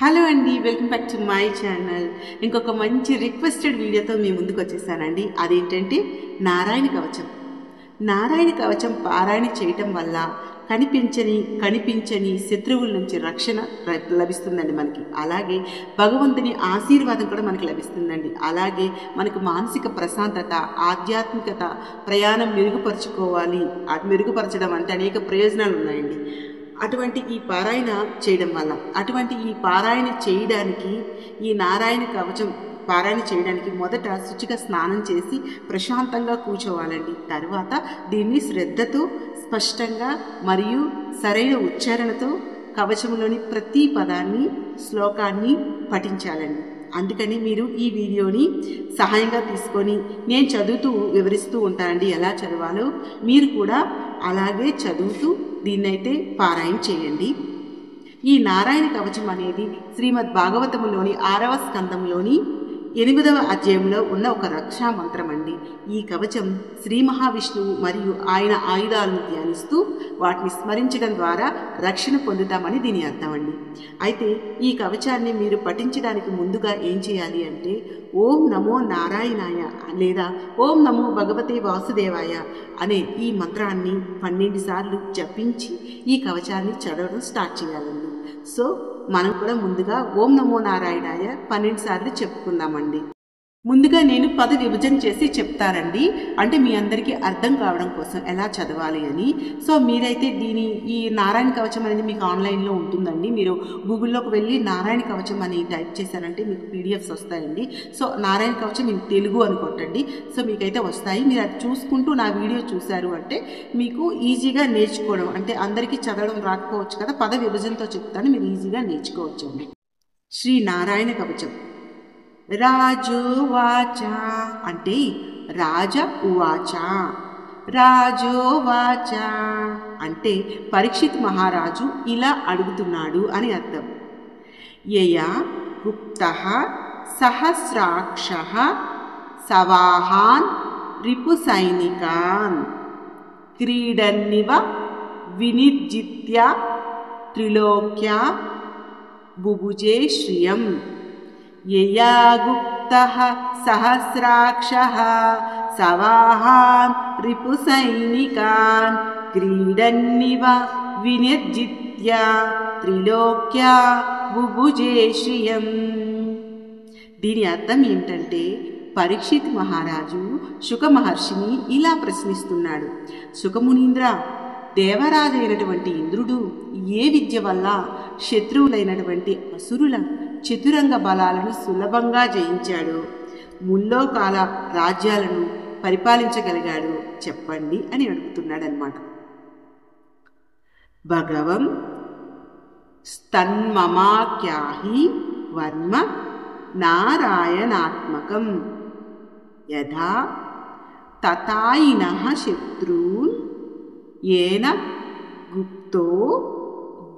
Hello అండి, welcome back to my channel. ఇంకొక మంచి రిక్వెస్టెడ్ వీడియోతో మీ ముందుకు వచ్చేసానండి. అదేంటంటే నారాయణ కవచం. నారాయణ కవచం పారాయణ చేయటం వల్ల కనిపించని శత్రువుల నుంచి రక్షణ లభిస్తుందండి మనకి. అలాగే భగవంతుని ఆశీర్వాదం కూడా మనకి లభిస్తుందండి. అలాగే మనకు మానసిక ప్రశాంతత, ఆధ్యాత్మికత, ప్రయాణం మెరుగుపరచడం అంటే అనేక ప్రయోజనాలు ఉన్నాయండి. అటువంటి ఈ పారాయణ చేయడానికి ఈ నారాయణ కవచం పారాయణ చేయడానికి మొదట శుచిగా స్నానం చేసి ప్రశాంతంగా కూర్చోవాలండి. తర్వాత దీన్ని శ్రద్ధతో, స్పష్టంగా మరియు సరైన ఉచ్చారణతో కవచంలోని ప్రతి పదాన్ని, శ్లోకాన్ని పఠించాలండి. అందుకని మీరు ఈ వీడియోని సహాయంగా తీసుకొని నేను చదువుతూ వివరిస్తూ ఉంటానండి. ఎలా చదవాలో మీరు కూడా అలాగే చదువుతూ దీన్నైతే పారాయణ చేయండి. ఈ నారాయణ కవచం అనేది శ్రీమద్ భాగవతములోని 6వ స్కందంలోని 8వ అధ్యాయంలో ఉన్న ఒక రక్షా మంత్రం అండి. ఈ కవచం శ్రీ మహావిష్ణువు మరియు ఆయన ఆయుధాలను ధ్యానిస్తూ వాటిని స్మరించడం ద్వారా రక్షణ పొందుతామని దీని అర్థం అండి. అయితే ఈ కవచాన్ని మీరు పఠించడానికి ముందుగా ఏం చేయాలి అంటే ఓం నమో నారాయణాయ లేదా ఓం నమో భగవతే వాసుదేవాయ అనే ఈ మంత్రాన్ని 12 సార్లు జపించి ఈ కవచాన్ని చదవడం స్టార్ట్ చేయాలండి. సో మనం కూడా ముందుగా ఓం నమో నారాయణాయ 12 సార్లు చెప్పుకుందామండి. ముందుగా నేను పద విభజన చేసి చెప్తారండి, అంటే మీ అందరికీ అర్థం కావడం కోసం ఎలా చదవాలి అని. సో మీరైతే ఈ నారాయణ కవచం అనేది మీకు ఆన్లైన్లో ఉంటుందండి. మీరు గూగుల్లోకి వెళ్ళి నారాయణ కవచం అని టైప్ చేశారంటే మీకు పీడిఎఫ్స్ వస్తాయండి. సో నారాయణ కవచం ఇన్ తెలుగు అని కొట్టండి. సో మీకైతే వస్తాయి. మీరు అది చూసుకుంటూ నా వీడియో చూశారు అంటే మీకు ఈజీగా నేర్చుకోవడం, అంటే అందరికీ చదవడం రాకపోవచ్చు కదా, పద విభజనతో చెప్తాను, మీరు ఈజీగా నేర్చుకోవచ్చు అండి. శ్రీ నారాయణ కవచం. రాజోవాచ అంటే రాజ ఉవాచ. రాజోవాచ అంటే పరీక్షిత్ మహారాజు ఇలా అడుగుతున్నాడు అని అర్థం. యయా గుప్తః సహస్రాక్షః సవాహాన్ రిపుసైనికాన్ క్రీడన్నివ వినిర్జిత్య త్రిలోక్యా బుభుజే శ్రియం. యయా గుప్తః సహస్రాక్షః సవాహాన్ రిపుసైనికాన్ క్రీడన్నివ వినిర్జిత్య త్రిలోక్యా బుభుజే శ్రియం. దీని అర్థం ఏమిటంటే పరీక్షిత్ మహారాజు శుక మహర్షిని ఇలా ప్రశ్నిస్తున్నాడు. శుకమునీంద్ర, దేవరాజు అయినటువంటి ఇంద్రుడు ఏ విద్య వల్ల శత్రువులైనటువంటి అసురుల చతురంగ బలాలను సులభంగా జయించాడు, ముల్లోకాల రాజ్యాలను పరిపాలించగలిగాడు చెప్పండి అని అడుగుతున్నాడు అన్నమాట. భగవం స్తన్మమాఖ్యాహి వర్మ నారాయణాత్మకం యథా తతాయినః శత్రూన్ ఏన గుప్తో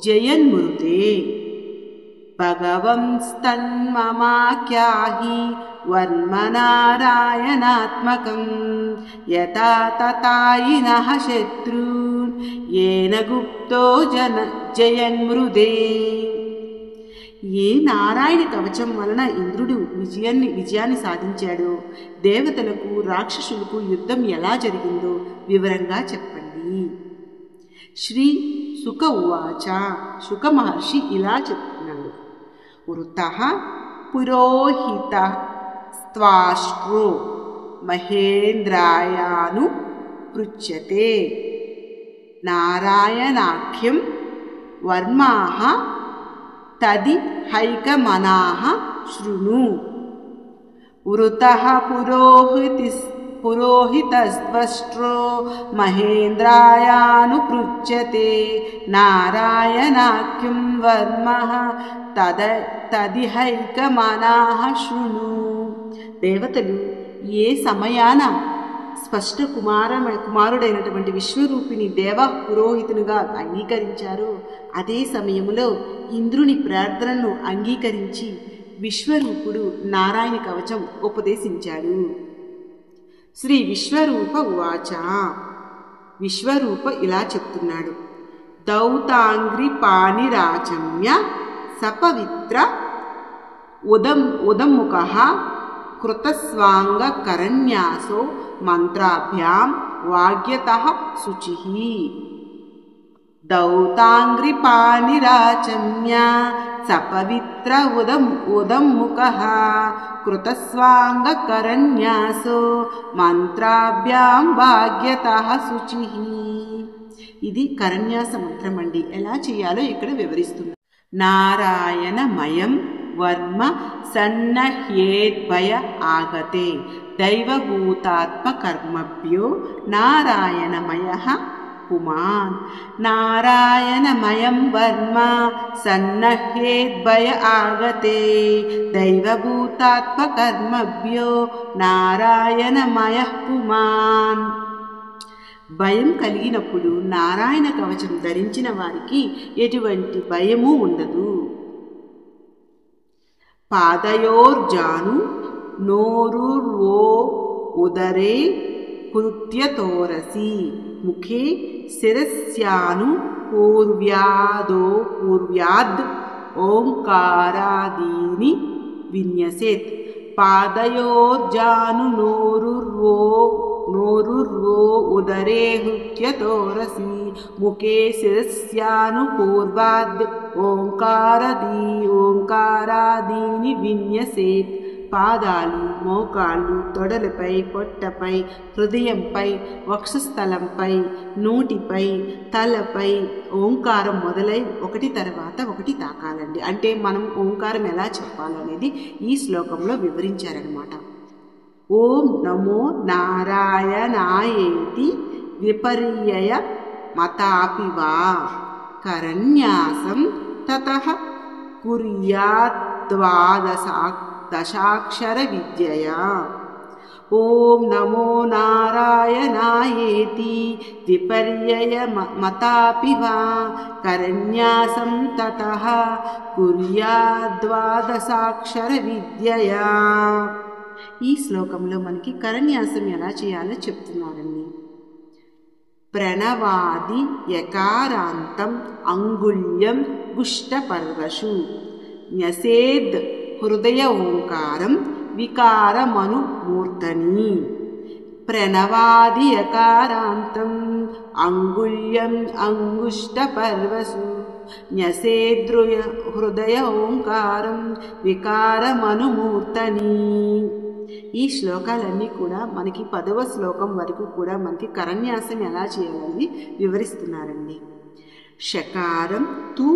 జయన్మృతే. భగవంస్తన్మమాఖ్యాహి వర్మ నారాయణాత్మకం యథా తతాయినః శత్రూన్ ఏన గుప్తో జయన్మృదే. ఏ నారాయణ కవచం వలన ఇంద్రుడు విజయాన్ని సాధించాడో, దేవతలకు రాక్షసులకు యుద్ధం ఎలా జరిగిందో వివరంగా చెప్పండి. శ్రీ శుక ఉవాచ. శుక మహర్షి ఇలా చెప్తున్నాడు. వృతః పురోహిత స్త్వాష్ట్రో మహేంద్రాయాను పృచ్యతే నారాయణాఖ్యం వర్మాః తది హైకమనాః శృణు. వృతః పురోహితస్త్వష్ట్రో మహేంద్రాయాను పృచ్యతే నారాయణాఖ్యం వర్మః తదిహైకమనాః శృణు. దేవతలు ఏ సమయాన స్పష్ట కుమారుడైనటువంటి విశ్వరూపిణి దేవ పురోహితునిగా అంగీకరించారో అదే సమయంలో ఇంద్రుని ప్రార్థనను అంగీకరించి విశ్వరూపుడు నారాయణ కవచం ఉపదేశించాడు. శ్రీ విశ్వరూప ఉవాచ. విశ్వరూప ఇలా చెప్తున్నాడు. దౌతాంగ్రి పాణిరాచమ్య సపవిత్ర ఉదముఖః కృతస్వాంగకరన్యాసో మంత్రాభ్యాం వాగ్యతః శుచిః దౌతాంగ్రిపాణిరాచమ్య సపవిత్ర ఉదముఖః కృతస్వాంగకరన్యాసో మంత్రాభ్యాం వాగ్యతః శుచిః. ఇది కరన్యాస మంత్రం అండి. ఎలా చేయాలో ఇక్కడ వివరిస్తుంది. నారాయణమయం వర్మ సన్నహ్యేద్భయ ఆగతే దైవభూతాత్మకర్మభ్యో నారాయణమయః పుమాన్. నారాయణమయం వర్మ సన్నహ్యేద్భయ ఆగతే దైవభూతాత్మకర్మభ్యో నారాయణమయః పుమాన్. భయం కలిగినప్పుడు నారాయణ కవచం ధరించిన వారికి ఎటువంటి భయము ఉండదు. పాదయోర్జాను నోరుర్వో ఉదరే హృత్యతోరసి ముఖే శిరస్యాను పూర్వ్యాద్ ఓంకారాదీని విన్యసేత్. పాదయోర్జాను నోరుర్వో ఉదరే హృత్యతోరసి ముఖే శిరస్యాను పూర్వాద్ ఓంకారాదీని విన్యసేత్. పాదాలు, మోకాళ్ళు, తొడలపై, పొట్టపై, హృదయంపై, వక్షస్థలంపై, నోటిపై, తలపై ఓంకారం మొదలై ఒకటి తర్వాత ఒకటి తాకాలండి. అంటే మనం ఓంకారం ఎలా చెప్పాలనేది ఈ శ్లోకంలో వివరించారనమాట. ఓం నమో నారాయణాయేతి విపర్యయ మతాపి వా కరన్యాసం తతః కుర్యాద్వాదశాక్షర విద్యయా. ఓం నమో నారాయణాయేతి విపర్యయ మతాపి వా కరన్యాసం తతః కుర్యాద్వాదశాక్షర విద్యయా. ఈ శ్లోకంలో మనకి కరన్యాసం ఎలా చేయాలో చెప్తున్నారండి. ప్రణవాది యకారాంతం అంగుళ్యం గుష్టపర్వశు న్యసేద్ హృదయ ఓంకారం వికారమను మూర్ధని. ప్రణవాది యకారాంతం అంగుళ్యం అంగుష్టపర్వశు న్యసేద్రుయ హృదయ ఓంకారం వికారమనుమూర్తని. ఈ శ్లోకాలన్నీ కూడా మనకి 10వ శ్లోకం వరకు కూడా మనకి కరన్యాసం ఎలా చేయాలని వివరిస్తున్నారండి. షకారం తు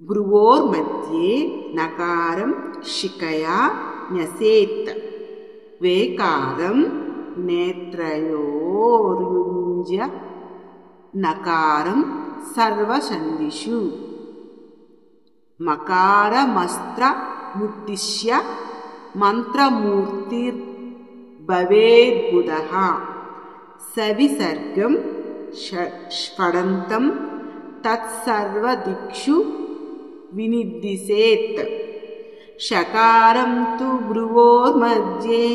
భ్రువోర్మధ్యే నకారం శిఖయా న్యసేత్. వేకారం నేత్రయోర్యుంజ్య నకారం సర్వసంధిషు. మకారమస్త్రముద్దిశ్య మంత్రమూర్తిర్భవేద్బుధః. సవిసర్గం స్ఫడంతం తత్సర్వదిక్షు వినిర్దిశేత్. షకారం తు భ్రువోర్మధ్యే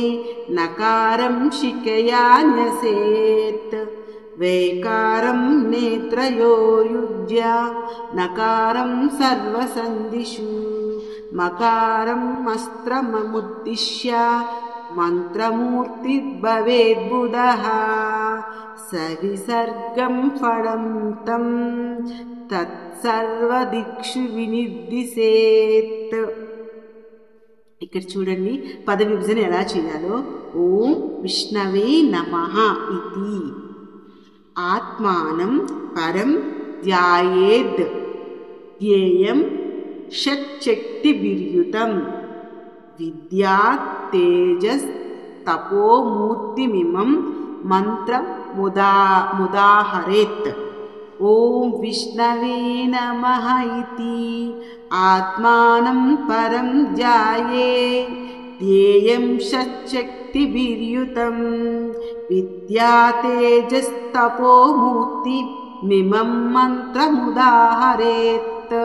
నకారం శిఖయా న్యసేత్. వేకారం నేత్రయోర్యుజ్య నకారం సర్వసంధిషు. మకారం అస్త్రముద్దిశ్య మంత్రమూర్తిర్భవేద్బుధః. సవిసర్గం ఫడంతం తత్సర్వదిక్షు వినిర్దిశేత్. ఇక్కడ చూడండి పద విభజన ఎలా చేయాలో. ఓం విష్ణవే నమః ఇతి ఆత్మానం పరం ధ్యాయేద్ ధ్యేయం షట్శక్తిభిర్యుతం విద్యా తేజస్ తపోమూర్తిమిమం మంత్రముదాహరేత్. ఓం విష్ణవే నమః ఇతి ఆత్మానం పరం ధ్యాయే ధ్యేయం షట్శక్తిభిర్యుతం విద్యా తేజస్తపోమూర్తిమిమం మంత్రముదాహరేత్.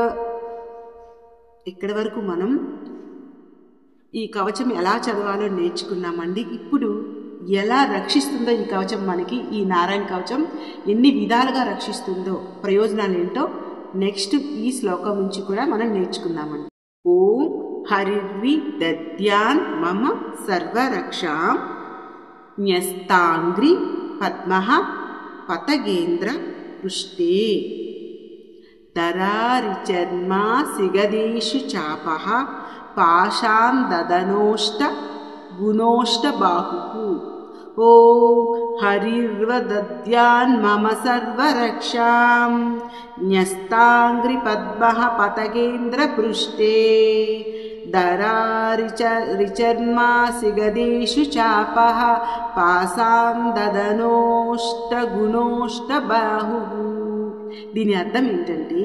ఇక్కడి వరకు మనం ఈ కవచం ఎలా చదవాలో నేర్చుకున్నామండి. ఇప్పుడు ఎలా రక్షిస్తుందో ఈ కవచం మనకి, ఈ నారాయణ కవచం ఎన్ని విధాలుగా రక్షిస్తుందో, ప్రయోజనాలు ఏంటో నెక్స్ట్ ఈ శ్లోకం నుంచి కూడా మనం నేర్చుకుందామండి. ఓం హరిర్వి దద్యాన్ మమ సర్వరక్షాం న్యస్తాంగ్రి పద్మః పతగేంద్ర పృష్ఠే దరారిచర్మా సిగదేషు చాపః పాశాన్ దదనోష్ట గుణోష్ట బాహుః. ఓం హరిర్వదద్యాన్ మమ సర్వరక్షాం న్యస్తాంగ్రి పద్మః పతగేంద్ర పృష్ఠే దరారిచర్మా సిగదేషు చాపః పాశాన్ దదనోష్ట గుణోష్ట బాహుః. దీని అర్థం ఏంటంటే,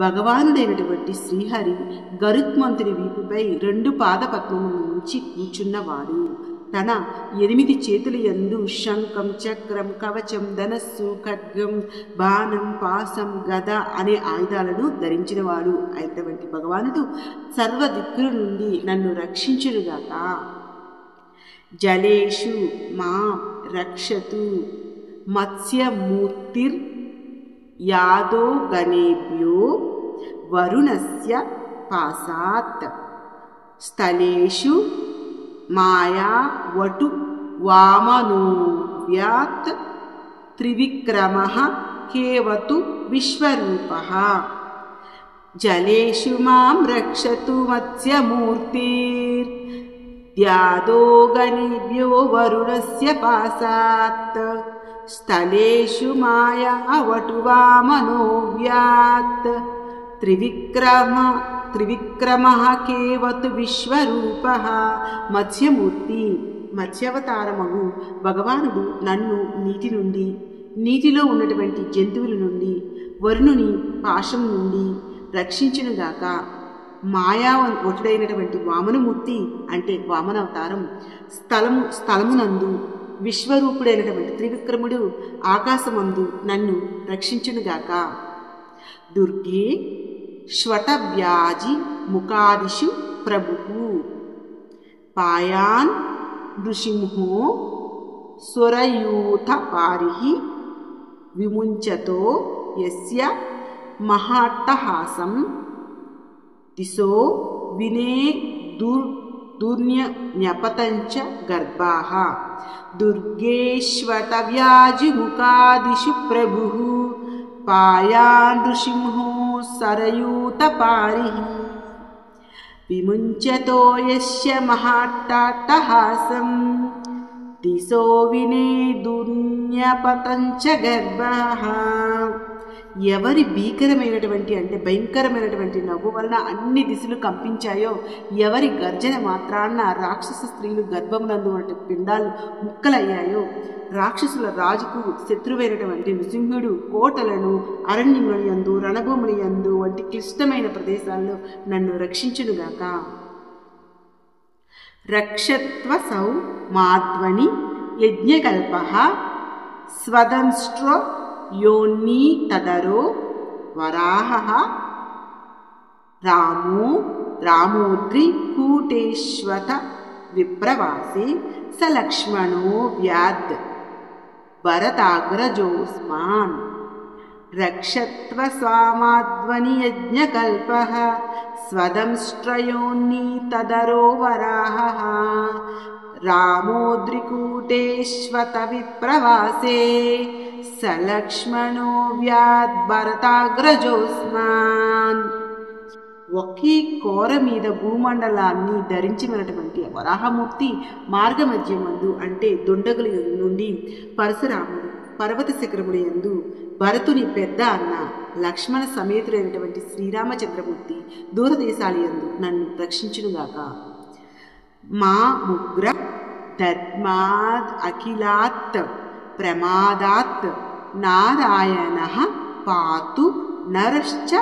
భగవానుడైనటువంటి శ్రీహరి గరుత్మంతుని వీపుపై 2 పాదపద్మముల నుంచి కూర్చున్నవాడు. తన 8 చేతుల యందు శంఖం, చక్రం, కవచం, ధనస్సు, ఖడ్గం, బాణం, పాసం, గద అనే ఆయుధాలను ధరించినవాడు అయినటువంటి భగవానుడు సర్వ దిక్కుల నుండి నన్ను రక్షించునుగాక. జలేషు మా రక్షతు మత్స్యమూర్తిర్ యాదో గణేభ్యో వరుణస్య పాసాత్ స్థలేషు మాయా వటు వామనోవ్యాత్ త్రివిక్రమః కేవతు విశ్వరూపః. జలేషు మాం రక్షతు మత్స్యమూర్తిర్ యాదో గణేభ్యో వరుణస్య పాసాత్ స్థలేషు మాయా వటు వామనోవ్యాత్ త్రివిక్రమః కేవతు విశ్వరూపః. మత్స్యమూర్తి మత్స్యావతారమగు భగవానుడు నన్ను నీటి నుండి, నీటిలో ఉన్నటువంటి జంతువుల నుండి, వరుణుని పాశం నుండి రక్షించునుగాక. మాయావటుడైనటువంటి వామనమూర్తి అంటే వామనావతారం స్థలమునందు, విశ్వరూపుడైనటువంటి త్రివిక్రముడు ఆకాశమందు నన్ను రక్షించునుగాక. దుర్గే శ్వటవ్యాజి ముఖాదిషు ప్రభుః పాయాన్ నృసింహో సురయూథ పారిః విముంచతో యస్య మహాట్టహాసం దిశో వినే దుర్న్యపతంచ గర్భాః. దుర్గేష్వటవ్యాజి ముఖాదిషు ప్రభుః పాయాన్ నృసింహో సరయూత పారిః విముంచతో యస్య మహాట్టహాసం దిశో వినే దుర్న్యపతంచ గర్భాః. ఎవరి భయంకరమైనటువంటి నవ్వు వలన అన్ని దిశలు కంపించాయో, ఎవరి గర్జన మాత్రాన్న రాక్షస స్త్రీలు గర్భమునందు ఉన్నటువంటి పిండాలు ముక్కలయ్యాయో, రాక్షసుల రాజుకు శత్రువైనటువంటి నృసింహుడు కోటలను, అరణ్యముల యందు, రణభూముల యందు వంటి క్లిష్టమైన ప్రదేశాల్లో నన్ను రక్షించునుగాక. రక్షత్వ సౌ మాధ్వని యజ్ఞకల్పః స్వదంష్ట్రో యోన్నీ తదరో వరాహః రామోద్రి కూటేశ్వత విప్రవాసే సలక్ష్మణో వ్యాద్ భరతాగ్రజోస్మాన్. రక్షత్వ స్వామాధ్వని యజ్ఞకల్పః స్వదంష్ట్రయోన్నీ తదరో వరాహః రామోద్రికూటేశ్వత విప్రవాసే సలక్ష్మణో వ్యాద్ భరతాగ్రజోస్మాన్. ఒకే కోర మీద భూమండలాన్ని ధరించినటువంటి వరాహమూర్తి మార్గమధ్యమందు అంటే దొండగుల నుండి పరశురాముడు పర్వత శిఖరముల యందు భరతుని పెద్ద అన్న లక్ష్మణ సమేతుడైనటువంటి శ్రీరామచంద్రమూర్తి దూరదేశాల యందు నన్ను రక్షించునుగాక. మా ముగ్ర ధర్మాద్ అఖిలాత్ ప్రమాదాత్ నారాయణః పాతు నరశ్చ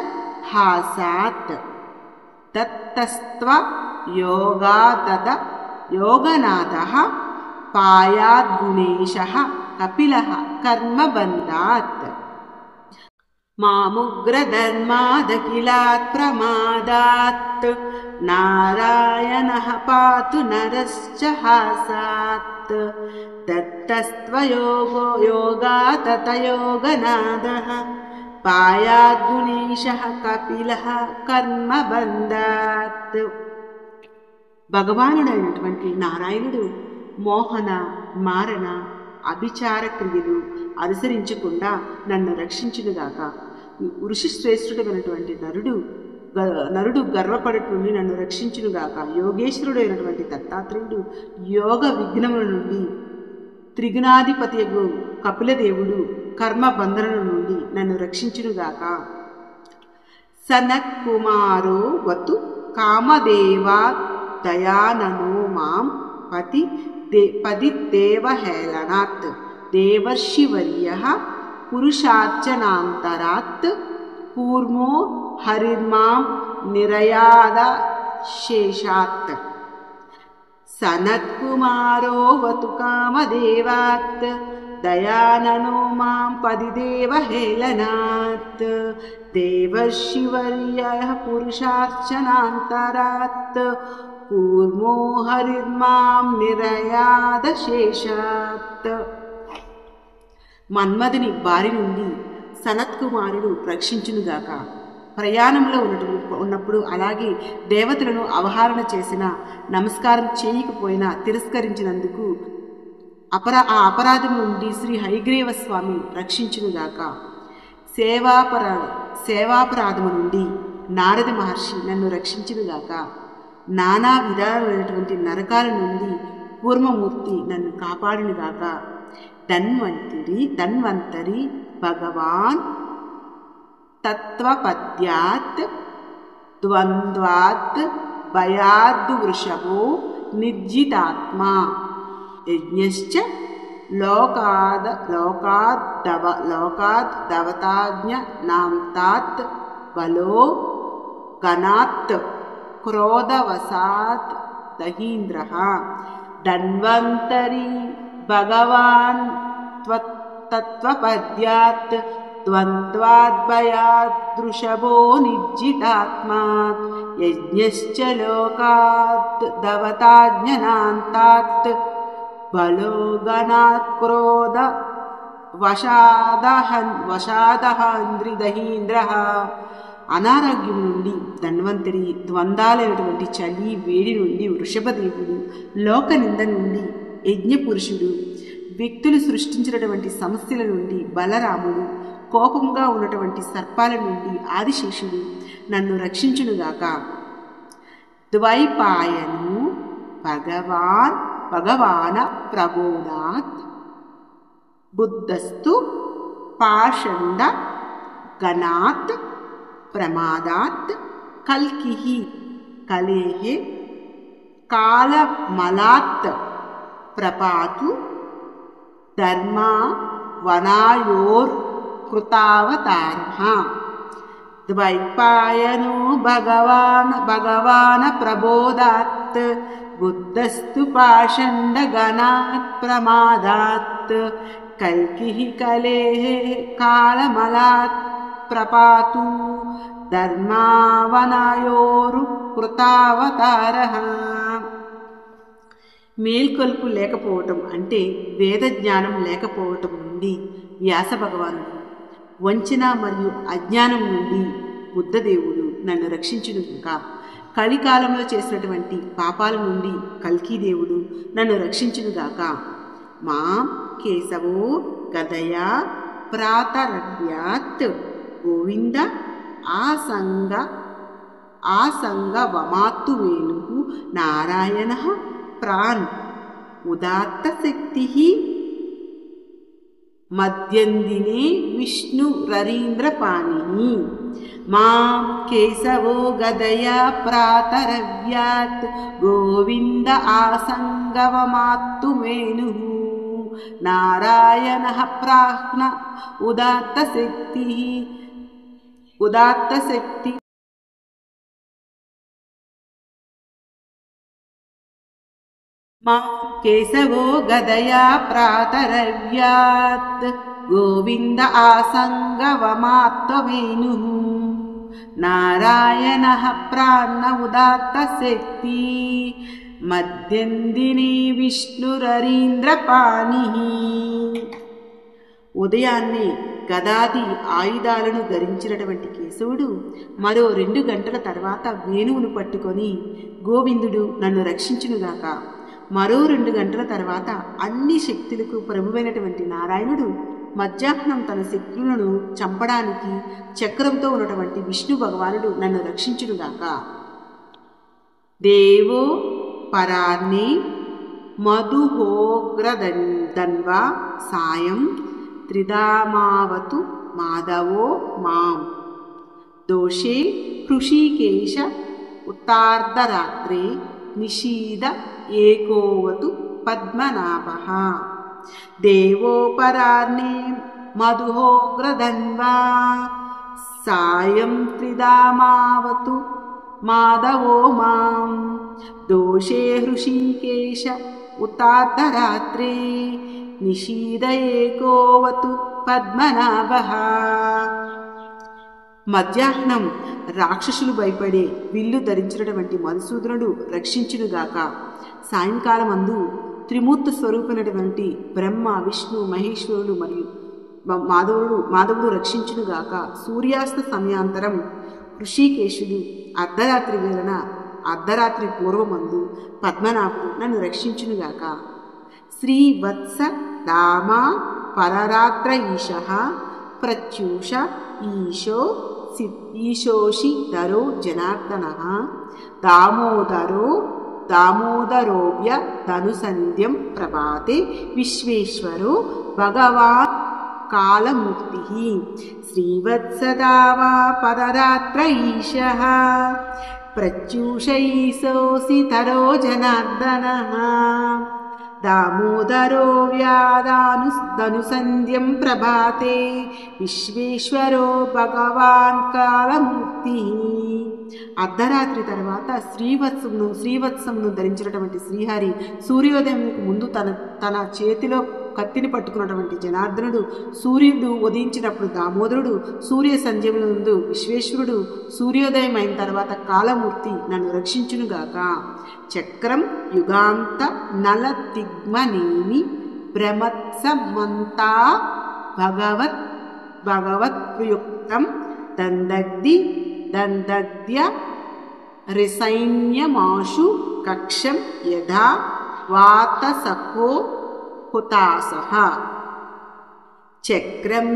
హాసాత్ దత్తస్త్వ యోగనాథః పాయాద్గుణేశః కపిలః కర్మబంధాత్. మాముగ్రధర్మాదఖిలాత్ ప్రమాదాత్ నారాయణః పాతు నరశ్చ హాసాత్ దత్తస్త్వ యోగనాథః పాయాద్గుణేశః కపిలః కర్మబంధాత్. భగవానుడైనటువంటి నారాయణుడు మోహన మారణ అభిచార క్రియలు అనుసరించకుండా నన్ను రక్షించునుగాక. ఋషిశ్రేష్ఠుడైనటువంటి నరుడు గర్వపడట నుండి నన్ను రక్షించునుగాక. యోగేశ్వరుడైనటువంటి దత్తాత్రేయుడు యోగ విఘ్నముల నుండి, త్రిగుణాధిపతియగు కపిలదేవుడు కర్మ బంధనల నుండి నన్ను రక్షించునుగాక. సనత్కుమారో వతు కామదేవా దయాననో మాం పదిదేవహేళనాత్ దేవర్షివర్యః పురుషార్చనాంతరాత్ కూర్మో హరిర్మాం నిరయాదశేషాత్. సనత్కుమారో వతు కామదేవాత్ దయాననో మాం పదిదేవహేళనాత్ దేవర్షివర్యః పురుషార్చనాంతరాత్ కూర్మో హరిర్మాం నిరయాదశేషాత్. మన్మధుని బారి నుండి సనత్కుమారుడు రక్షించునుగాక. ప్రయాణంలో ఉన్నప్పుడు అలాగే దేవతలను అవహరణ చేసిన, నమస్కారం చేయకపోయినా తిరస్కరించినందుకు ఆ అపరాధం నుండి శ్రీ హయగ్రీవ స్వామి రక్షించునుగాక. సేవాపరాధము నుండి నారద మహర్షి నన్ను రక్షించునుగాక. నానా విధాలైనటువంటి నరకాల నుండి కూర్మమూర్తి నన్ను కాపాడునుగాక. ధన్వంతరి భగవాన్ తత్వపద్యాత్ ద్వంద్వాత్ భయాద్ వృషభో నిర్జితాత్మా యజ్ఞశ్చ లోకాద్దవతాజ్ఞనాంతాత్ బలో గణాత్ క్రోధవసాత్ దహీంద్రః. ధన్వంతరి భగవాన్ తత్వపద్యాత్ ద్వంద్వాద్భయాదృషభో నిర్జితాత్మా యజ్ఞశ్చ లోకాద్దవతాజ్ఞనాంతాత్ బలో గణాత్ క్రోధ వశాదహంద్రిదహీంద్రః. అనారోగ్యం నుండి ధన్వంతరి, ద్వంద్వాలైనటువంటి చలి వేడి నుండి వృషభదేవుడు, లోకనింద నుండి యజ్ఞపురుషుడు, వ్యక్తులు సృష్టించినటువంటి సమస్యల నుండి బలరాముడు, కోపంగా ఉన్నటువంటి సర్పాల నుండి ఆదిశేషుడు నన్ను రక్షించునుగాక. ద్వైపాయను భగవాన ప్రబోధాత్ బుద్ధస్తు పాషండ గణాత్ ప్రమాదాత్ కల్కిః కలేః కాలమలాత్ ప్రపాతు ధర్మా వనాయోర్ కృతావతారః. ద్వైపాయనో భగవాన ప్రబోధాత్ బుద్ధస్తు పాషండ గణాత్ ప్రమాదాత్ కల్కిః కలేః కాలమలాత్ ప్రపాతు ధర్మావనాయోరు కృతావతారః. మేల్కొల్పు లేకపోవటం అంటే వేద జ్ఞానం లేకపోవటం నుండి వ్యాస భగవానుడు, వంచన మరియు అజ్ఞానం నుండి బుద్ధదేవుడు నన్ను రక్షించునుగాక. కలికాలంలో చేసినటువంటి పాపాల నుండి కల్కీదేవుడు నన్ను రక్షించునుగాక. మాం కేశవో గదయా ప్రాతరవ్యాత్ గోవింద ఆసంగవమాత్తు వేణుః నారాయణః ప్రాన్ ఉదాత్త శక్తిః మధ్యందినే విష్ణు రరీంద్రపాణిః. మాం కేశవో గదయా ప్రాతరవ్యాత్ గోవింద ఆసంగవమాత్తు వేణుః నారాయణః ప్రాజ్ఞ ఉదాత్త శక్తి. మాం కేశవో గదయా ప్రాతరవ్యాత్ గోవింద ఆసంగవమాత్వేణుః నారాయణః ప్రాణ ఉదాత్త శక్తి మధ్యందినే విష్ణురరీంద్రపాణిః. ఉదయాన్నే గదాది ఆయుధాలను ధరించినటువంటి కేశవుడు మరో 2 గంటల తర్వాత వేణువును పట్టుకొని గోవిందుడు నన్ను రక్షించునుగాక. మరో 2 గంటల తర్వాత అన్ని శక్తులకు ప్రభువైనటువంటి నారాయణుడు మధ్యాహ్నం తన శత్రువులను చంపడానికి చక్రంతో ఉన్నటువంటి విష్ణు భగవానుడు నన్ను రక్షించునుగాక. దేవో పరార్ణే మధుహోగ్రదన్వా సాయం త్రిధామావతు మాధవో మాం. దోషే హృషీకేశ ఉత్తార్ధరాత్రే నిషీద ఏకోవతు పద్మనాభః. దేవోపరార్ణే మధుహోగ్రదన్వా సాయం త్రిధామావతు మాధవో మాం. దోషే హృషీకేశ ఉత్తార్ధరాత్రే నిషీద ఏకోవతు పద్మనాభః. మధ్యాహ్నం రాక్షసులు భయపడే విల్లు ధరించినటువంటి మధుసూదనుడు రక్షించునుగాక. సాయంకాలమందు త్రిమూర్త స్వరూపమైనటువంటి బ్రహ్మ విష్ణు మహేశ్వరుడు మరియు మాధవుడు రక్షించునుగాక. సూర్యాస్త సమయాంతరం ఋషికేశుడు అర్ధరాత్రి వేళన అర్ధరాత్రి పూర్వమందు పద్మనాభుడు నన్ను రక్షించునుగాక. శ్రీవత్స దామా పరరాత్ర ఈశః ప్రత్యూష ఈశోషి ధరో జనార్దనః. దామోదరోవ్య ధనుసంధ్యం ప్రభాతే విశ్వేశ్వరో భగవాన్ కాలమూర్తి. శ్రీవత్సదామా పరరాత్ర ఈశః ప్రత్యూష ఈశోషి ధరో జనార్దనః. దామోదరో వ్యాధనుసంధ్యం ప్రభాతే విశ్వేశ్వరో భగవాన్ కాలమూర్తి. అర్ధరాత్రి తర్వాత శ్రీవత్సమును ధరించినటువంటి శ్రీహరి సూర్యోదయంకు ముందు తన చేతిలో కత్తిని పట్టుకున్నటువంటి జనార్దనుడు, సూర్యుడు ఉదయించినప్పుడు దామోదరుడు, సూర్య సంధ్యమునందు విశ్వేశ్వరుడు, సూర్యోదయం అయిన తర్వాత కాలమూర్తి నన్ను రక్షించునుగాక. చక్రం యుగాంత నల తిగ్మనేమి భ్రమత్సమంతా భగవత్ప్రయుక్తం దందగ్ధ్య రిసైన్యమాశు కక్షం యథా వాతసఖో హుతాసః. చక్రం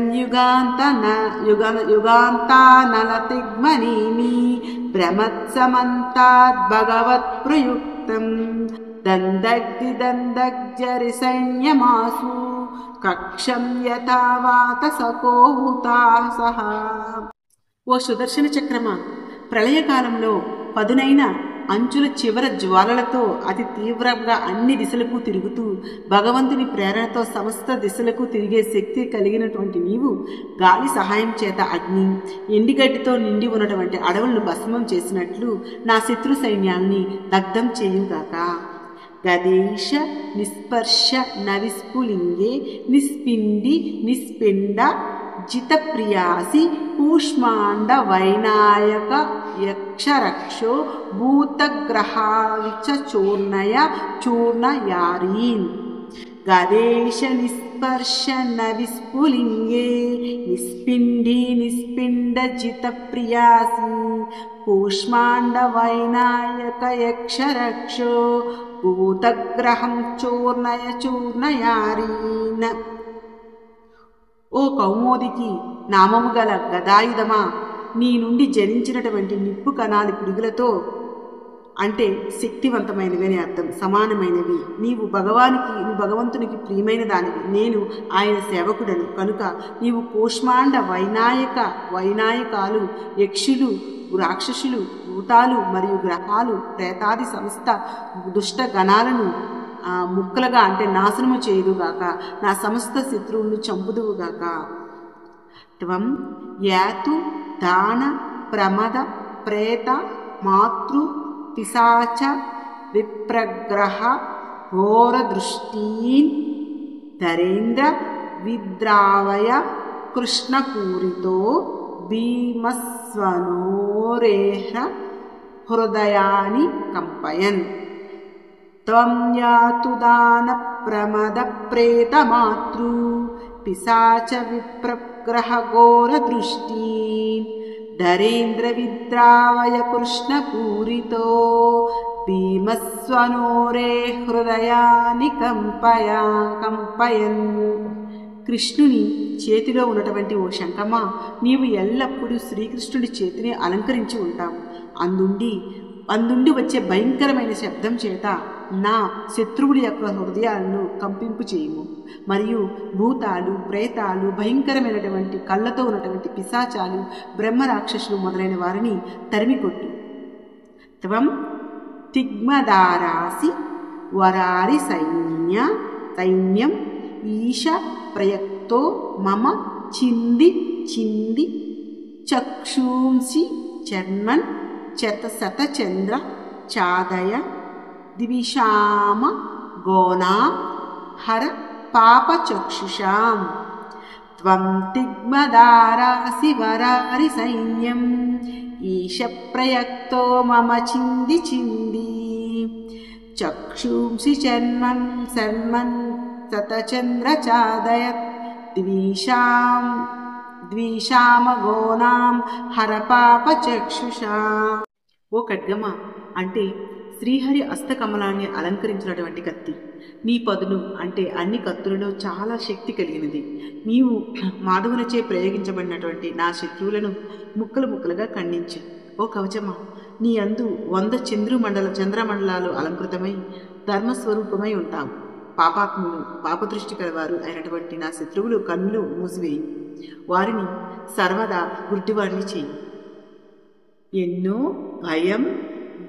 యుగాంతానలతిగ్మనేమి భ్రమత్సమంతాద్ భగవత్ప్రయుక్తం దందగ్ధ్యరిసైన్యమాసు కక్షం యథా వాతసఖో హుతాసః. ఓ సుదర్శన చక్రమా, ప్రళయకాలంలో పదునైన అంచుల చివర జ్వాలలతో అతి తీవ్రంగా అన్ని దిశలకు తిరుగుతూ భగవంతుని ప్రేరణతో సమస్త దిశలకు తిరిగే శక్తి కలిగినటువంటి నీవు గాలి సహాయం చేత అగ్ని ఎండిగడ్డితో నిండి ఉన్నటువంటి అడవులను భస్మం చేసినట్లు నా శత్రు సైన్యాల్ని దగ్ధం చేయుగాక. గదేశ నిస్పర్శ నవిస్ఫులింగే నిస్పిండి నిస్పిండ జితప్రియాసి కూష్మాండ వైనాయక యక్షరక్షో భూతగ్రహావిచ చూర్ణయారీన్. గదేశ నిస్పర్శ నవిస్ఫులింగే నిస్పిండి నిస్పిండ జితప్రియాసి కూష్మాండ వైనాయక యక్షరక్షో భూతగ్రహం చూర్ణయారీన్. ఓ కౌమోదికి నామము గల గదాయుధమా, నీ నుండి జనించినటువంటి నిప్పు కణాలు పిడుగులతో, అంటే శక్తివంతమైనవి అని అర్థం, సమానమైనవి. నీవు భగవంతునికి ప్రియమైన దానివి, నేను ఆయన సేవకుడను కనుక నీవు కూష్మాండ వైనాయకాలు యక్షులు రాక్షసులు భూతాలు మరియు గ్రహాలు ప్రేతాది సమస్త దుష్ట గణాలను ముక్కలుగా అంటే నాశనము చేయుదుగాక. నా సమస్త శత్రువులను చంపుదువుగాక. త్వం యాతు దాన ప్రమద ప్రేత మాతృ పిశాచ విప్రగ్రహ ఘోర దృష్టీన్ ధరేంద్ర విద్రావయ కృష్ణపూరితో భీమస్వనోరేహ హృదయాని కంపయన్. త్వం యాతు దాన ప్రమద ప్రేత మాతృ పిశాచ విప్రగ్రహ ग्रहघोरदृष्टीन् धरेन्द्रविद्रावय कृष्णपूरितो भीमस्वनोरे హృదయాన్ని కంపయన్. కృష్ణుని చేతిలో ఉన్నటువంటి ఓ శంఖమ, నీవు ఎల్లప్పుడూ శ్రీకృష్ణుడి చేతిని అలంకరించి ఉంటావు. అందుండి వచ్చే భయంకరమైన శబ్దం చేత నా శత్రువుల యొక్క హృదయాలను కంపింపు చేయము. మరియు భూతాలు, ప్రేతాలు, భయంకరమైనటువంటి కళ్ళతో ఉన్నటువంటి పిశాచాలు, బ్రహ్మరాక్షసులు మొదలైన వారిని తరిమికొట్టు. త్వం తిగ్మదారాసి వరారి సైన్యం ఈశ ప్రయక్తో మమ చింది చక్షూంసి చర్మన్ శతచంద్ర చాదయ దివిషామ గోనా హర పాపచక్షుషాం. త్వం తిగ్మదారాసి వరారి సైన్యం ఈశ ప్రయక్తో మమ చింది చక్షూంసి చర్మన్ శతచంద్ర చాదయత్ ద్విషామగోనాం హరపాపచక్షుషా. ఓ ఖడ్గమ అంటే శ్రీహరి అస్తకమలాన్ని అలంకరించినటువంటి కత్తి. నీ పదును అంటే అన్ని కత్తులలో చాలా శక్తి కలిగినది. నీవు మాధవునిచే ప్రయోగించబడినటువంటి నా శత్రువులను ముక్కలు ముక్కలుగా ఖండించు. ఓ కవచమా, నీ అందు 100 చంద్రమండలాలు అలంకృతమై ధర్మస్వరూపమై ఉంటావు. పాపాత్ములు, పాపదృష్టి కలవారు అయినటువంటి నా శత్రువులు కన్నులు మూసివేయి. వారిని సర్వదా గుడ్డివారిని చెయ్యి. ఎన్నో భయం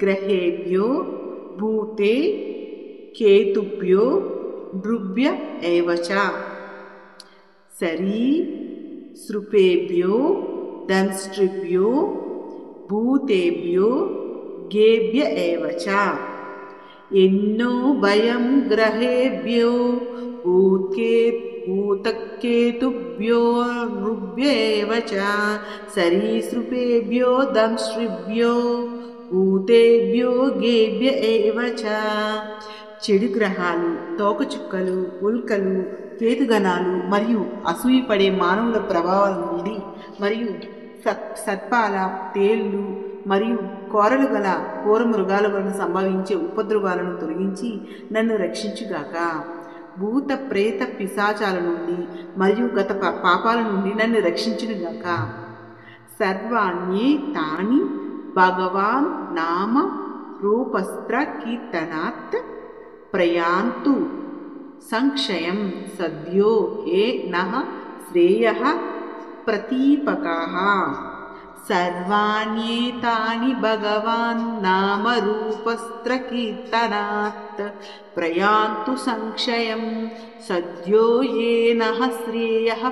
గ్రహేభ్యో భూతే కేతుభ్యో నృభ్య ఏవచ సరీసృపేభ్యో దంష్ట్రిభ్యో భూతేభ్యో గేభ్య ఏవచ. ఎన్నో భయం గ్రహేభ్యో భూతకేతుభ్యో నృభ్య ఏవచ సరీసృపేభ్యో దంష్ట్రిభ్యో భూతేభ్యో గేభ్య ఏవచ. చెడు గ్రహాలు, తోకచుక్కలు, ఉల్కలు, కేతుగణాలు మరియు అసూయపడే మానవుల ప్రభావాల నుండి మరియు సర్పాల, తేళ్లు మరియు కోరలు గల కోర మృగాల వలన సంభవించే ఉపద్రవాలను తొలగించి నన్ను రక్షించుగాక. భూత ప్రేత పిశాచాల నుండి మరియు గత పాపాల నుండి నన్ను రక్షించునుగాక. సర్వాణ్యే తాని భగవాన్ నామ రూపస్త్ర కీర్తనాత్ ప్రయాంతు సంక్షయం సద్యో ఏ నః శ్రేయః ప్రతీపకాః. సర్వాణ్యేతాని భగవాన్ నామ రూపస్త్ర కీర్తనాత్ ప్రయాంతు సంక్షయం సద్యో ఏ నః శ్రేయః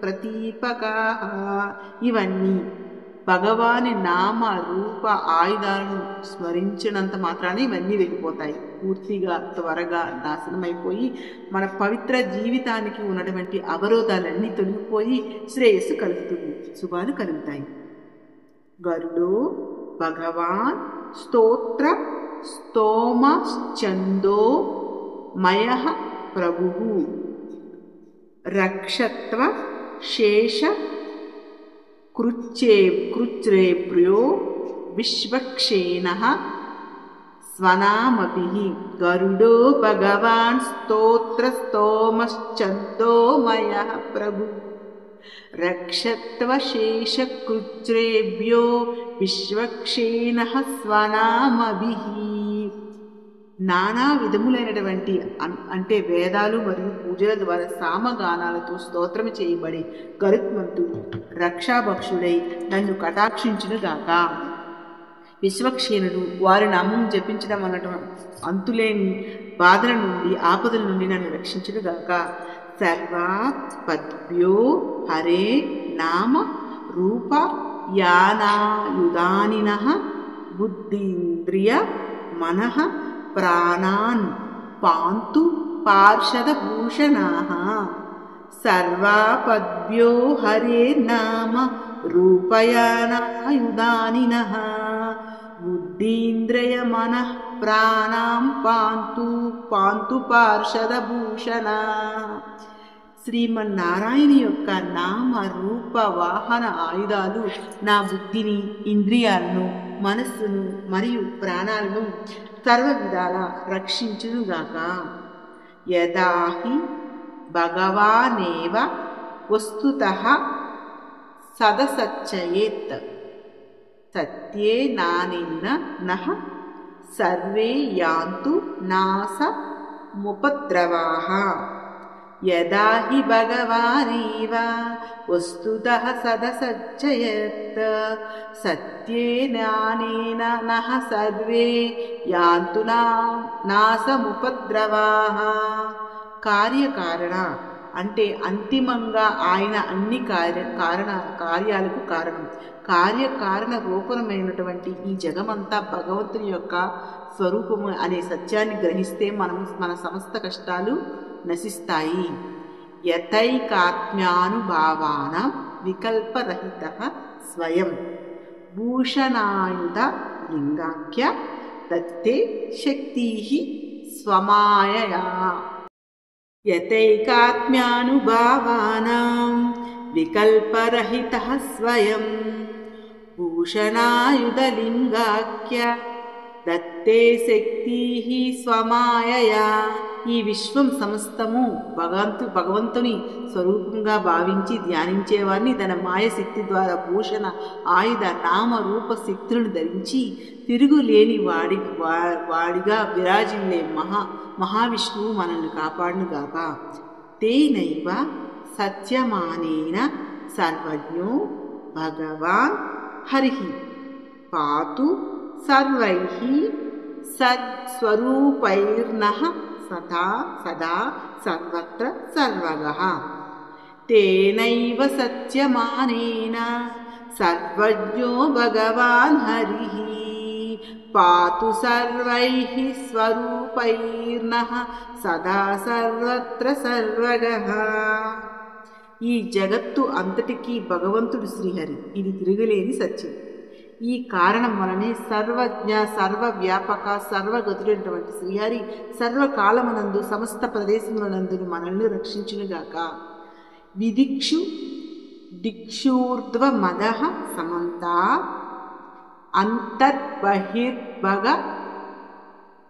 ప్రతీపకాః. ఇవన్నీ భగవాని నామ రూప ఆయుధాలను స్మరించినంత మాత్రాన్ని ఇవన్నీ వెళ్ళిపోతాయి. పూర్తిగా త్వరగా నాశనమైపోయి మన పవిత్ర జీవితానికి ఉన్నటువంటి అవరోధాలన్నీ తొలగిపోయి శ్రేయస్సు కలుగుతుంది, శుభాలు కలుగుతాయి. గరుడో భగవాన్ స్తోత్ర స్తోమ ఛందో మయ ప్రభు రక్షత్వ శేష కృచ్రేభ్యో విశ్వక్షేణః స్వనామభిః. గరుడో భగవాన్ స్తోత్ర స్తోమశ్చందో మయః ప్రభు రక్షత్వ శేష కృచ్రేభ్యో విశ్వక్షేణః స్వనామభిః. నానా విధములైనటువంటి అంటే వేదాలు మరియు పూజల ద్వారా సామగానాలతో స్తోత్రం చేయబడే గరుత్మంతుడు రక్షాభక్షుడై నన్ను కటాక్షించునుగాక. విశ్వక్షేణుడు వారి నామం జపించడం అన్నటువంటి అంతులేని బాధల నుండి, ఆపదల నుండి నన్ను రక్షించునుగాక. సర్వాత్పద్భ్యో హరే నామ రూప యానాయుధానినః బుద్ధీంద్రియ మనః ప్రాణాన్ పాంతు పార్షదభూషణాః. సర్వాపద్భ్యో హరే నామ రూపయానాయుధానినః బుద్ధీంద్రియ మనః ప్రాణాం పాంతు పార్షదభూషణాః. శ్రీమన్నారాయణ యొక్క నామ రూప వాహన ఆయుధాలు నా బుద్ధిని, ఇంద్రియాలను, మనస్సును మరియు ప్రాణాలను సర్వ విధాల రక్షించునుగాక. యదాహి భగవానేవ వస్తుతః సదసచ్చయేత్ సత్యే నానేన నః సర్వే యాంతు నాశముపద్రవాః. యదా హి భగవానేవ వస్తుతః సదసచ్చయేత్ సత్యే నానేన నః సర్వే యాంతు నాశముపద్రవాః. కార్యకారణ అంటే అంతిమంగా ఆయన అన్ని కార్యాలకు కారణం. కార్యకారణ రూపమైనటువంటి ఈ జగమంతా భగవంతుని యొక్క స్వరూపము అనే సత్యాన్ని గ్రహిస్తే మన సమస్త కష్టాలు నశిస్తాయి. యతైకాత్మ్యానుభావానాం వికల్పరహితః స్వయం భూషణాయుధ లింగాఖ్య దత్తే శక్తిః స్వమాయయా. యతైకాత్మ్యానుభావానాం వికల్పరహితః స్వయం భూషణాయుధలింగాఖ్య దత్తే శక్తిః స్వమాయయా. ఈ విశ్వం సమస్తము భగవంతుని స్వరూపంగా భావించి ధ్యానించేవారిని తన మాయశక్తి ద్వారా భూషణ ఆయుధ నామ రూప శక్తులను ధరించి తిరుగులేని వాడిగా విరాజిల్లే మహావిష్ణువు మనల్ని కాపాడునుగాక. తేనైవ సత్యమానేన సర్వజ్ఞో భగవాన్ హరిః పాతు సర్వైః సత్స్వరూపైర్నః సదా సర్వత్ర సర్వగః. తేనైవ సత్యమానేన సర్వజ్ఞో భగవాన్ హరిః పాతు సర్వైః స్వరూపైర్నః సదా సర్వత్ర సర్వగః. ఈ జగత్తు అంతటికీ భగవంతుడు శ్రీహరి. ఇది తిరగలేని సత్యం. ఈ కారణం వలనే సర్వజ్ఞ, సర్వవ్యాపక, సర్వగతుడైనటువంటి శ్రీహరి సర్వకాలమునందు సమస్త ప్రదేశములందు మనల్ని రక్షించునుగాక. విదిక్షు దిక్షూర్ధ్వమదః సమంతా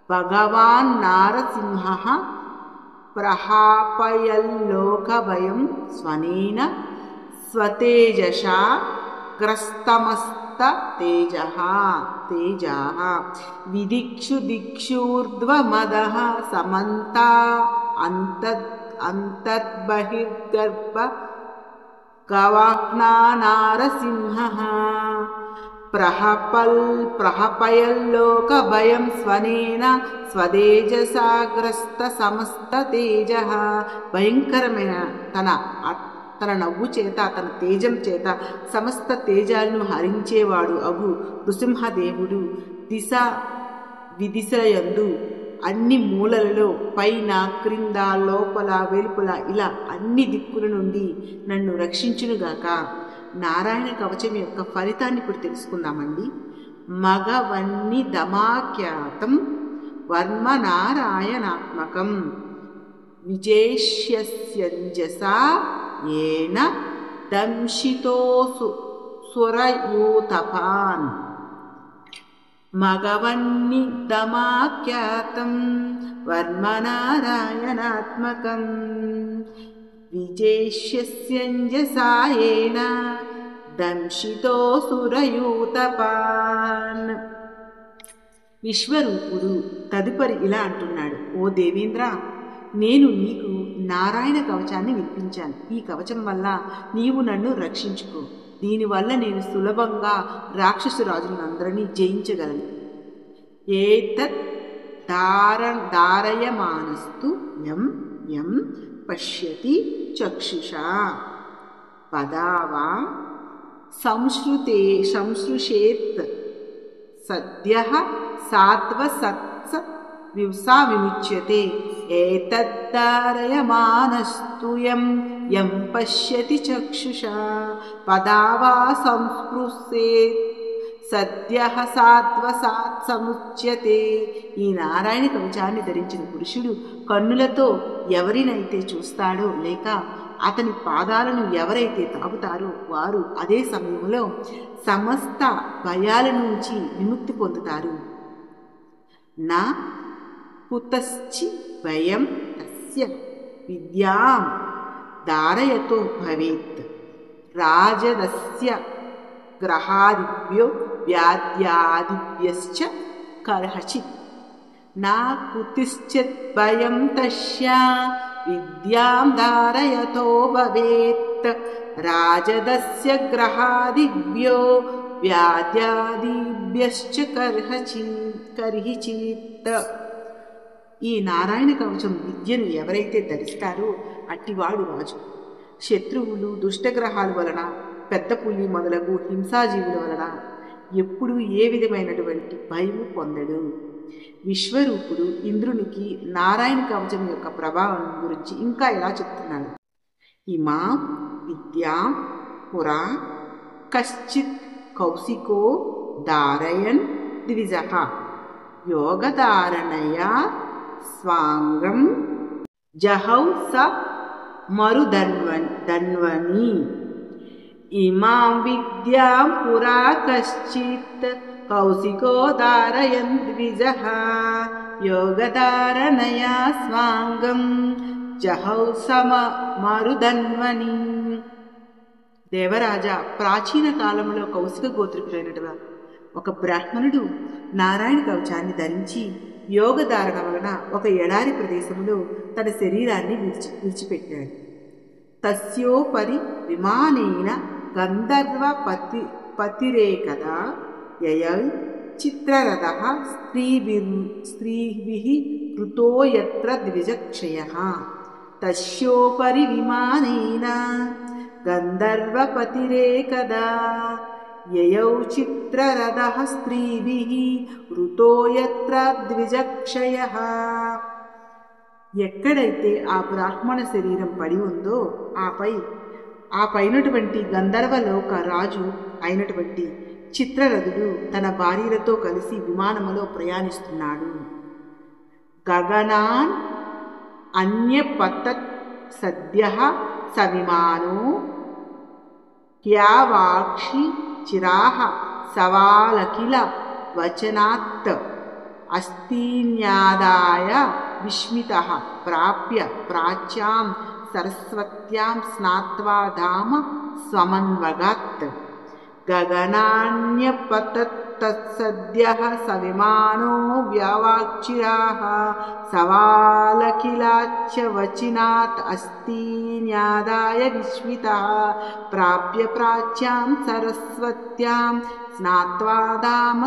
భగవాన్ నారసింహః ప్రహాపయల్లోకభయం స్వనేన స్వతేజసా గ్రస్తమస్తతేజః. విదిక్షు దిక్షూర్ధ్వమదః సమంతా అంతర్బహిర్గర్భ గవాహ్నా నారసింహః ప్రహపయల్లోకభయం స్వనేన స్వతేజసాగ్రస్త సమస్త తేజః. భయంకరమైన తన నవ్వు చేత, తన తేజం చేత సమస్త తేజాలను హరించేవాడు అగు నృసింహదేవుడు విదిశయందు అన్ని మూలలలో పైన, క్రింద, లోపల, వెలుపల ఇలా అన్ని దిక్కుల నుండి నన్ను రక్షించునుగాక. నారాయణ కవచం యొక్క ఫలితాన్ని ఇప్పుడు తెలుసుకుందామండి. మగవన్ని దమాఖ్యాతం వర్మ నారాయణాత్మకం విజేష్యస్యంజసా ఏన దంశితోసు సురయూతపాన్. మగవన్ని దమాఖ్యాతం వర్మ నారాయణాత్మకం విజేష్యస్యంజసా ఏన దంశితోసురయూతపాన్. విశ్వరూపుడు తదుపరి ఇలా అంటున్నాడు: ఓ దేవేంద్ర, నేను నీకు నారాయణ కవచాన్ని వినిపించాను. ఈ కవచం వల్ల నీవు నన్ను రక్షించుకో. దీనివల్ల నేను సులభంగా రాక్షసురాజులందరినీ జయించగలను. ఏతత్ ధారయమానస్తు యం యం పశ్యతి చక్షుషా పదావా సంశ్రుషేత్ సద్యః సాత్వసత్స విముచ్యతే. ఏతద్ధారయమానస్తు యం యం పశ్యతి చక్షుషా పదావా సంస్పృశేత్ సద్యః సాత్వసాత్ సముచ్యతే. ఈ నారాయణ కవచాన్ని ధరించిన పురుషుడు కన్నులతో ఎవరినైతే చూస్తాడో లేక అతని పాదాలను ఎవరైతే తాకుతారో వారు అదే సమయంలో సమస్త భయాల నుంచి విముక్తి పొందుతారు. నా కుతశ్చి భయం తస్య విద్యాం ధారయతో భవేత్ రాజదస్య గ్రహాదిభ్యో వ్యాధ్యాదిభ్యశ్చ కర్హచిత్. నా కుతిశ్చిత్ భయం తస్య విద్యాం ధారయతో భవేత్ రాజదస్య గ్రహాదిభ్యో వ్యాధ్యాదిభ్యశ్చ కర్హిచిత్. ఈ నారాయణ కవచం విద్యను ఎవరైతే ధరిస్తారో అట్టివాడు రాజు. శత్రువులు దుష్టగ్రహాల వలన, పెద్ద పులి మొదలగు హింసాజీవుల వలన ఎప్పుడూ ఏ విధమైనటువంటి భయము పొందడు. విశ్వరూపుడు ఇంద్రునికి నారాయణ కవచం యొక్క ప్రభావం గురించి ఇంకా ఇలా చెప్తున్నాడు. ఇమా విద్యాం పురా కశ్చిత్ కౌశికో ధారయన్ ద్విజః యోగధారణయా స్వాంగం జహౌ స మరుదన్వని. ఇమాం విద్యాం పురా కశ్చిత్ కౌశికో ధారయన్ ద్విజః యోగధారణయా స్వాంగం జహౌ స మరుదన్వని. దేవరాజా, ప్రాచీన కాలంలో కౌశిక గోత్రికుడైనటువంటి ఒక బ్రాహ్మణుడు నారాయణ కవచాన్ని ధరించి యోగధారణ వలన ఒక ఎడారి ప్రదేశంలో తన శరీరాన్ని విడిచిపెట్టాడు. తస్యోపరి విమానేన గంధర్వ పతిరేకదా యయౌ చిత్రరథః స్త్రీభిః కృతో యత్ర ద్విజక్షయః. తస్యోపరి విమానేన గంధర్వపతిరేకదా యయౌ చిత్రరథః స్త్రీభిః వృతో యత్ర ద్విజక్షయః. ఎక్కడైతే ఆ బ్రాహ్మణ శరీరం పడి ఉందో ఆ పైనటువంటి గంధర్వలోక రాజు అయినటువంటి చిత్రరథుడు తన భార్యలతో కలిసి విమానములో ప్రయాణిస్తున్నాడు. గగనాన్ అన్యపతత్ సద్యః సవిమానో హ్యావాక్షి చిరాహ సవాలకిల వచనాత్ అస్తిన్యాదాయ విస్మితః ప్రాప్య ప్రాచ్యాం సరస్వత్యాం స్నాత్వా ధామ స్వమన్వగాత్. గగనాన్యపతత్ తత్సద్యః సవిమానో వ్యావాక్షిరాః సవాలకిలాచ్చ వచినాత్ అస్తిన్యాదాయ విస్మితః ప్రాప్య ప్రాచ్యాం సరస్వత్యాం స్నాత్వా ధామ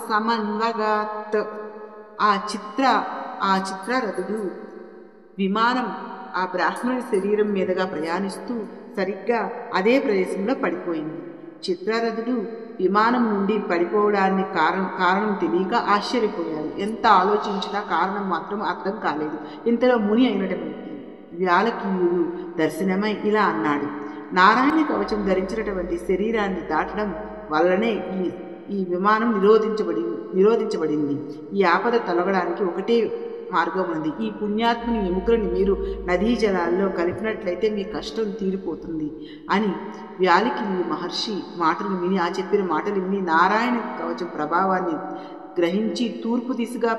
సమన్వగాత్. ఆ చిత్రరథుడు విమానం ఆ బ్రాహ్మణుడి శరీరం మీదుగా ప్రయాణిస్తూ సరిగ్గా అదే ప్రదేశంలో పడిపోయింది. చిత్రరథుడు విమానం నుండి పడిపోవడాన్ని కారణం తెలియక ఆశ్చర్యపోయాడు. ఎంత ఆలోచించినా కారణం మాత్రం అర్థం కాలేదు. ఇంతలో ముని అయినటువంటి వ్యాలకీయుడు దర్శనమై ఇలా అన్నాడు. నారాయణ కవచం ధరించినటువంటి శరీరాన్ని దాటడం వల్లనే ఈ విమానం నిరోధించబడింది. ఈ ఆపద తొలగడానికి ఒకటే మార్గం ఉంది. ఈ పుణ్యాత్ముని ఎముకలను మీరు నదీ జలాల్లో కలిపినట్లయితే మీ కష్టం తీరిపోతుంది అని వ్యాలికి మహర్షి మాటలు విని, ఆ చెప్పిన మాటలు విని నారాయణ కవచం ప్రభావాన్ని గ్రహించి తూర్పు దిశగా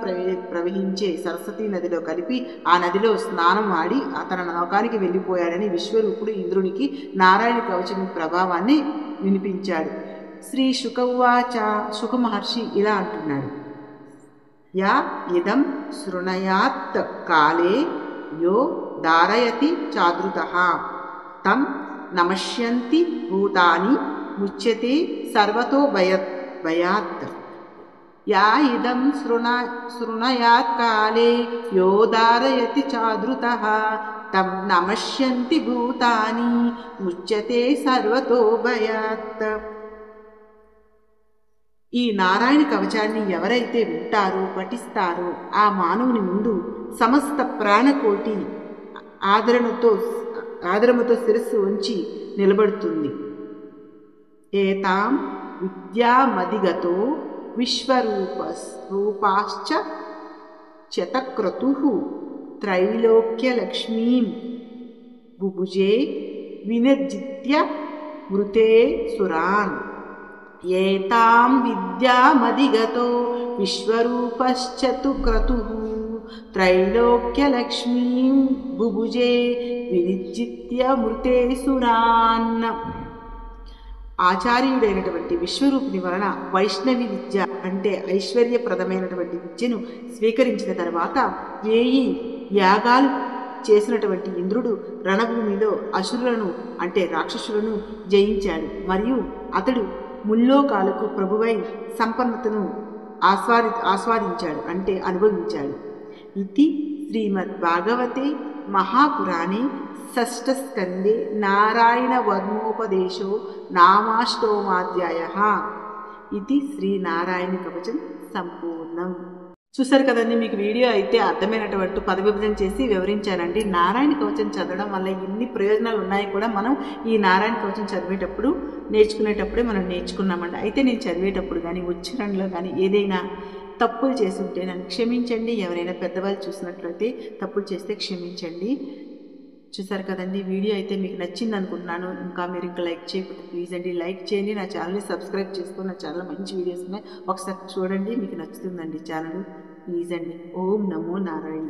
ప్రవహించే సరస్వతీ నదిలో కలిపి ఆ నదిలో స్నానం ఆడి తన లోకానికి వెళ్ళిపోయాడని విశ్వరూపుడు ఇంద్రునికి నారాయణ కవచం ప్రభావాన్ని వినిపించాడు. శ్రీ శుకవాచ. శుక మహర్షి ఇలా అంటున్నాడు. యా ఇదం శృణయాత్ కాలే యో ధారయతి చాదృతః తం నమష్యంతి భూతాని ముచ్యతే సర్వతో భయాత్. యా ఇదం శృణయాత్ కాలే యో ధారయతి చాదృతః తం నమష్యంతి భూతాని ముచ్యతే సర్వతో భయాత్. ఈ నారాయణ కవచాన్ని ఎవరైతే వింటారో పఠిస్తారో ఆ మానవుని ముందు సమస్త ప్రాణకోటి ఆదరముతో శిరస్సు ఉంచి నిలబడుతుంది. ఏతాం విద్యామధిగతో విశ్వరూపాశ్చ శతక్రతుః త్రైలోక్యలక్ష్మీం బుభుజే వినిర్జిత్య మృతే సురాన్ ఏతాం విద్యామధిగతో విశ్వరూపశ్చతు క్రతుః త్రైలోక్యలక్ష్మీం బుభుజే వినిర్జిత్య మృతే సురాన్. ఆచార్యుడైనటువంటి విశ్వరూపుని వలన వైష్ణవి విద్య అంటే ఐశ్వర్యప్రదమైనటువంటి విద్యను స్వీకరించిన తర్వాత 1000 యాగాలు చేసినటువంటి ఇంద్రుడు రణభూమిలో అసురులను అంటే రాక్షసులను జయించాడు. మరియు అతడు ముల్లోకాలకు ప్రభువై సంపన్నతను ఆస్వాదించాడు అంటే అనుభవించాడు. ఇది శ్రీమద్భాగవతే మహాపురాణే షష్ఠస్కందే నారాయణ వర్మోపదేశో నామాష్టోమాధ్యాయః. ఇది శ్రీనారాయణ కవచం సంపూర్ణం. చూసారు కదండి, మీకు వీడియో అయితే అర్థమైనటువంటి పదవిభజన చేసి వివరించానండి. నారాయణ కవచం చదవడం వల్ల ఎన్ని ప్రయోజనాలు ఉన్నాయి కూడా మనం ఈ నారాయణ కవచం చదివేటప్పుడు నేర్చుకునేటప్పుడే మనం నేర్చుకున్నామండి. అయితే నేను చదివేటప్పుడు కానీ ఉచ్చారణలో కానీ ఏదైనా తప్పులు చేసి ఉంటే నన్ను క్షమించండి. ఎవరైనా పెద్దవాళ్ళు చూసినట్లయితే తప్పులు చేస్తే క్షమించండి. చూసారు కదండి, వీడియో అయితే మీకు నచ్చింది అనుకుంటున్నాను. మీరు ఇంకా లైక్ చేయకపోతే ప్లీజ్ అండి లైక్ చేయండి. నా ఛానల్ని సబ్స్క్రైబ్ చేసుకొని నా ఛానల్ మంచి వీడియోస్ ఉన్నాయి, ఒకసారి చూడండి, మీకు నచ్చుతుందండి ఛానల్. ప్లీజ్ అండి. ఓం నమో నారాయణ.